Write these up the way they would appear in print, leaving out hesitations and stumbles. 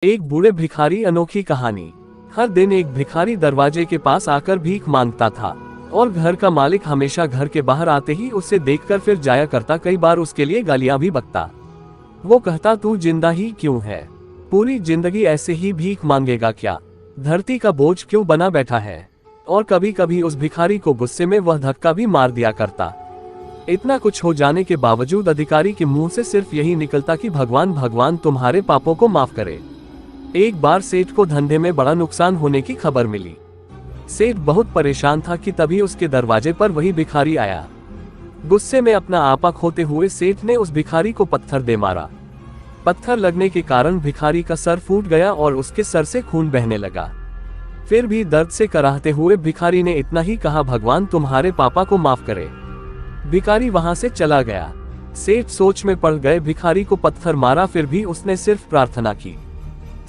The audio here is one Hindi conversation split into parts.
एक बूढ़े भिखारी अनोखी कहानी। हर दिन एक भिखारी दरवाजे के पास आकर भीख मांगता था और घर का मालिक हमेशा घर के बाहर आते ही उसे देखकर फिर जाया करता। कई बार उसके लिए गालियां भी बकता। वो कहता, तू जिंदा ही क्यों है? पूरी जिंदगी ऐसे ही भीख मांगेगा क्या? धरती का बोझ क्यों बना बैठा है? और कभी कभी उस भिखारी को गुस्से में वह धक्का भी मार दिया करता। इतना कुछ हो जाने के बावजूद अधिकारी के मुंह से सिर्फ यही निकलता कि भगवान भगवान तुम्हारे पापों को माफ करे। एक बार सेठ को धंधे में बड़ा नुकसान होने की खबर मिली। सेठ बहुत परेशान था कि तभी उसके दरवाजे पर वही भिखारी आया। गुस्से में अपना आपा खोते हुए सेठ ने उस भिखारी को पत्थर दे मारा। पत्थर लगने के कारण भिखारी का सर फूट गया और उसके सर से खून बहने लगा। फिर भी दर्द से कराहते हुए भिखारी ने इतना ही कहा, भगवान तुम्हारे पापा को माफ करे। भिखारी वहां से चला गया। सेठ सोच में पड़ गए। भिखारी को पत्थर मारा, फिर भी उसने सिर्फ प्रार्थना की।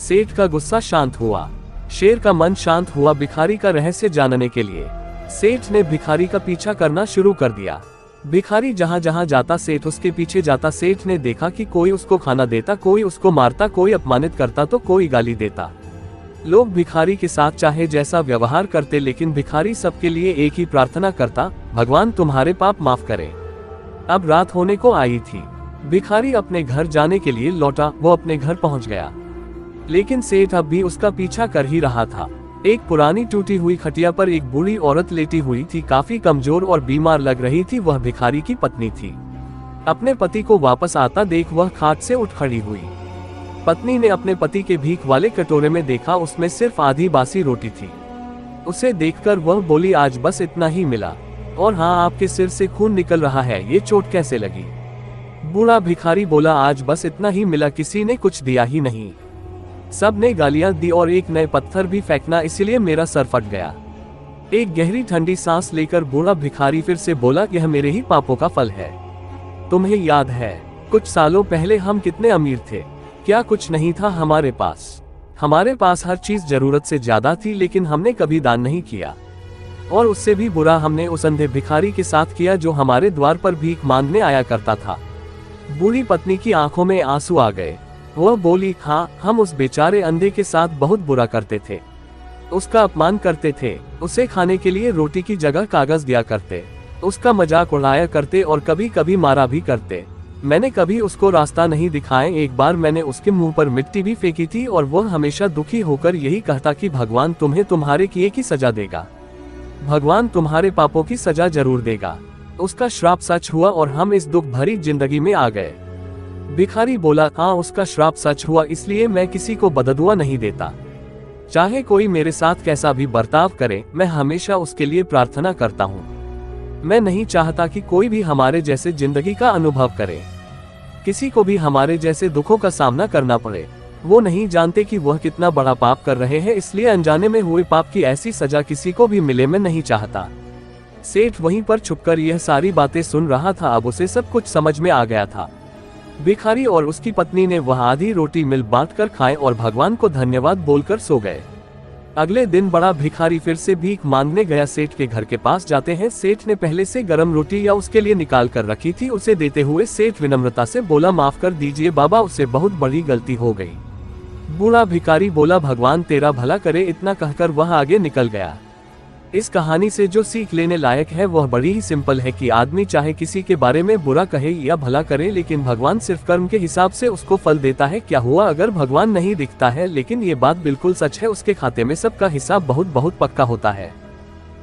सेठ का गुस्सा शांत हुआ, शेर का मन शांत हुआ। भिखारी का रहस्य जानने के लिए सेठ ने भिखारी का पीछा करना शुरू कर दिया। भिखारी जहां जहां जाता सेठ उसके पीछे जाता। सेठ ने देखा कि कोई उसको खाना देता, कोई उसको मारता, कोई अपमानित करता तो कोई गाली देता। लोग भिखारी के साथ चाहे जैसा व्यवहार करते, लेकिन भिखारी सबके लिए एक ही प्रार्थना करता, भगवान तुम्हारे पाप माफ करे। अब रात होने को आई थी। भिखारी अपने घर जाने के लिए लौटा। वो अपने घर पहुंच गया, लेकिन सेठ अब भी उसका पीछा कर ही रहा था। एक पुरानी टूटी हुई खटिया पर एक बूढ़ी औरत लेटी हुई थी। काफी कमजोर और बीमार लग रही थी। वह भिखारी की पत्नी थी। अपने पति को वापस आता देख वह खाट से उठ खड़ी हुई। पत्नी ने अपने पति के भीख वाले कटोरे में देखा, उसमें सिर्फ आधी बासी रोटी थी। उसे देखकर वह बोली, आज बस इतना ही मिला, और हाँ, आपके सिर से खून निकल रहा है, ये चोट कैसे लगी? बूढ़ा भिखारी बोला, आज बस इतना ही मिला, किसी ने कुछ दिया ही नहीं। सब ने गालियां दी और एक नए पत्थर भी फेंकना, इसलिए मेरा सर फट गया। एक गहरी ठंडी सांस लेकर बूढ़ा भिखारी फिर से बोला, यह मेरे ही पापों का फल है। तुम्हें याद है कुछ सालों पहले हम कितने अमीर थे? क्या कुछ नहीं था हमारे पास? हमारे पास हर चीज जरूरत से ज्यादा थी, लेकिन हमने कभी दान नहीं किया। और उससे भी बुरा हमने उस अंधे भिखारी के साथ किया जो हमारे द्वार पर भीख मांगने आया करता था। बूढ़ी पत्नी की आंखों में आंसू आ गए। वह बोली, हाँ, हम उस बेचारे अंधे के साथ बहुत बुरा करते थे। उसका अपमान करते थे, उसे खाने के लिए रोटी की जगह कागज दिया करते, उसका मजाक उड़ाया करते और कभी कभी मारा भी करते। मैंने कभी उसको रास्ता नहीं दिखाया। एक बार मैंने उसके मुंह पर मिट्टी भी फेंकी थी और वह हमेशा दुखी होकर यही कहता कि भगवान तुम्हें तुम्हारे किए की सजा देगा, भगवान तुम्हारे पापों की सजा जरूर देगा। उसका श्राप सच हुआ और हम इस दुख भरी जिंदगी में आ गए। भिखारी बोला, हाँ, उसका श्राप सच हुआ, इसलिए मैं किसी को बददुआ नहीं देता। चाहे कोई मेरे साथ कैसा भी बर्ताव करे, मैं हमेशा उसके लिए प्रार्थना करता हूँ। मैं नहीं चाहता कि कोई भी हमारे जैसे जिंदगी का अनुभव करे, किसी को भी हमारे जैसे दुखों का सामना करना पड़े। वो नहीं जानते कि वह कितना बड़ा पाप कर रहे हैं, इसलिए अनजाने में हुए पाप की ऐसी सजा किसी को भी मिले, मैं नहीं चाहता। सेठ वहीं पर छुपकर यह सारी बातें सुन रहा था। अब उसे सब कुछ समझ में आ गया था। भिखारी और उसकी पत्नी ने वह आधी रोटी मिल बांट कर खाए और भगवान को धन्यवाद बोलकर सो गए। अगले दिन बड़ा भिखारी फिर से भीख मांगने गया। सेठ के घर के पास जाते हैं। सेठ ने पहले से गर्म रोटी या उसके लिए निकाल कर रखी थी। उसे देते हुए सेठ विनम्रता से बोला, माफ कर दीजिए बाबा, उससे बहुत बड़ी गलती हो गई। बूढ़ा भिखारी बोला, भगवान तेरा भला करे। इतना कहकर वह आगे निकल गया। इस कहानी से जो सीख लेने लायक है वह बड़ी ही सिंपल है कि आदमी चाहे किसी के बारे में बुरा कहे या भला करे, लेकिन भगवान सिर्फ कर्म के हिसाब से उसको फल देता है। क्या हुआ अगर भगवान नहीं दिखता है? लेकिन ये बात बिल्कुल सच है, उसके खाते में सबका हिसाब बहुत बहुत पक्का होता है।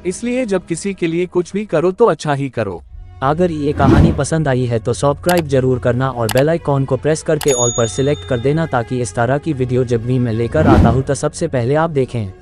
इसलिए जब किसी के लिए कुछ भी करो तो अच्छा ही करो। अगर ये कहानी पसंद आई है तो सब्सक्राइब जरूर करना और बेल आइकॉन को प्रेस करके ऑल पर सिलेक्ट कर देना, ताकि इस तरह की वीडियो जब भी मैं लेकर आता हूँ तो सबसे पहले आप देखें।